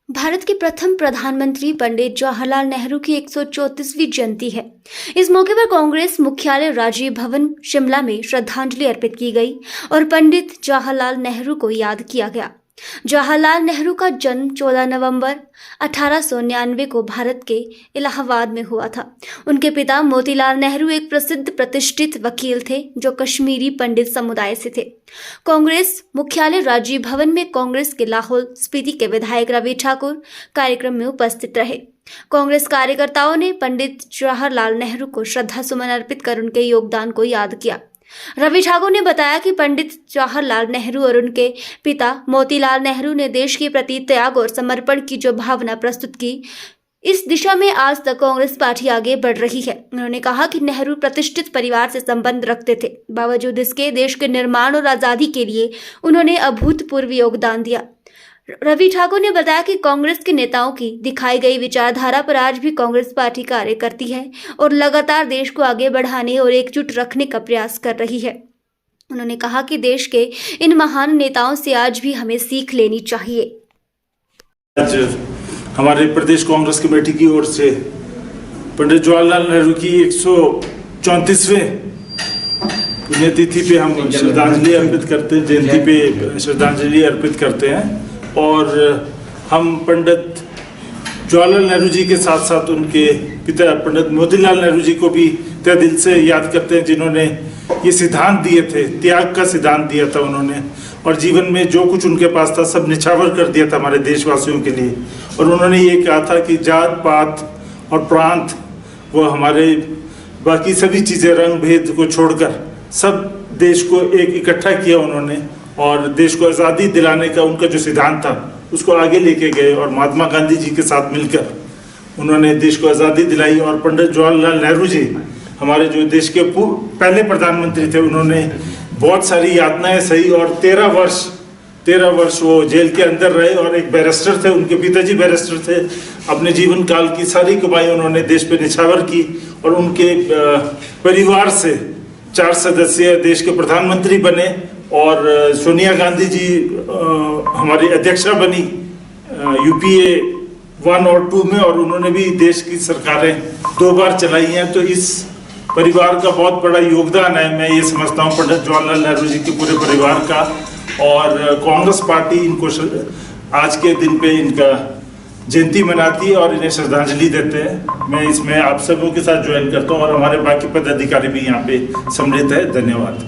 भारत के प्रथम प्रधानमंत्री पंडित जवाहरलाल नेहरू की 134वीं जयंती है। इस मौके पर कांग्रेस मुख्यालय राजीव भवन शिमला में श्रद्धांजलि अर्पित की गई और पंडित जवाहरलाल नेहरू को याद किया गया। जवाहरलाल नेहरू का जन्म 14 नवंबर 1899 को भारत के इलाहाबाद में हुआ था। उनके पिता मोतीलाल नेहरू एक प्रसिद्ध प्रतिष्ठित वकील थे जो कश्मीरी पंडित समुदाय से थे। कांग्रेस मुख्यालय राजीव भवन में कांग्रेस के लाहौल स्पीति के विधायक रवि ठाकुर कार्यक्रम में उपस्थित रहे। कांग्रेस कार्यकर्ताओं ने पंडित जवाहरलाल नेहरू को श्रद्धासुमन अर्पित कर उनके योगदान को याद किया। रवि ठाकुर ने बताया कि पंडित जवाहरलाल नेहरू और उनके पिता मोतीलाल नेहरू ने देश के प्रति त्याग और समर्पण की जो भावना प्रस्तुत की, इस दिशा में आज तक कांग्रेस पार्टी आगे बढ़ रही है। उन्होंने कहा कि नेहरू प्रतिष्ठित परिवार से संबंध रखते थे, बावजूद इसके देश के निर्माण और आज़ादी के लिए उन्होंने अभूतपूर्व योगदान दिया। रवि ठाकुर ने बताया कि कांग्रेस के नेताओं की दिखाई गई विचारधारा पर आज भी कांग्रेस पार्टी कार्य करती है और लगातार देश को आगे बढ़ाने और एकजुट रखने का प्रयास कर रही है। उन्होंने कहा कि देश के इन महान नेताओं से आज भी हमें सीख लेनी चाहिए। आज हमारे प्रदेश कांग्रेस कमेटी की ओर से पंडित जवाहरलाल नेहरू की 134वें पुण्यतिथि पे हम श्रद्धांजलि अर्पित करते हैं, जयंती पे श्रद्धांजलि अर्पित करते हैं। और हम पंडित जवाहरलाल नेहरू जी के साथ साथ उनके पिता पंडित मोतीलाल नेहरू जी को भी तहे दिल से याद करते हैं, जिन्होंने ये सिद्धांत दिए थे, त्याग का सिद्धांत दिया था उन्होंने, और जीवन में जो कुछ उनके पास था सब निछावर कर दिया था हमारे देशवासियों के लिए। और उन्होंने ये कहा था कि जात पात और प्रांत वो हमारे बाकी सभी चीज़ें रंग भेद को छोड़कर सब देश को एक इकट्ठा किया उन्होंने, और देश को आज़ादी दिलाने का उनका जो सिद्धांत था उसको आगे लेके गए और महात्मा गांधी जी के साथ मिलकर उन्होंने देश को आज़ादी दिलाई। और पंडित जवाहरलाल नेहरू जी हमारे जो देश के पहले प्रधानमंत्री थे, उन्होंने बहुत सारी यातनाएं सही और 13 वर्ष वो जेल के अंदर रहे और एक बैरिस्टर थे, उनके पिताजी बैरिस्टर थे। अपने जीवन काल की सारी कमाई उन्होंने देश पे निछावर की और उनके परिवार से 4 सदस्य देश के प्रधानमंत्री बने और सोनिया गांधी जी हमारी अध्यक्षा बनी यूपीए 1 और 2 में, और उन्होंने भी देश की सरकारें 2 बार चलाई हैं। तो इस परिवार का बहुत बड़ा योगदान है, मैं ये समझता हूँ, पंडित जवाहरलाल नेहरू जी के पूरे परिवार का। और कांग्रेस पार्टी इनको आज के दिन पे इनका जयंती मनाती है और इन्हें श्रद्धांजलि देते हैं। मैं इसमें आप सबों के साथ ज्वाइन करता हूँ और हमारे बाकी पदाधिकारी भी यहाँ पे सम्मिलित है। धन्यवाद।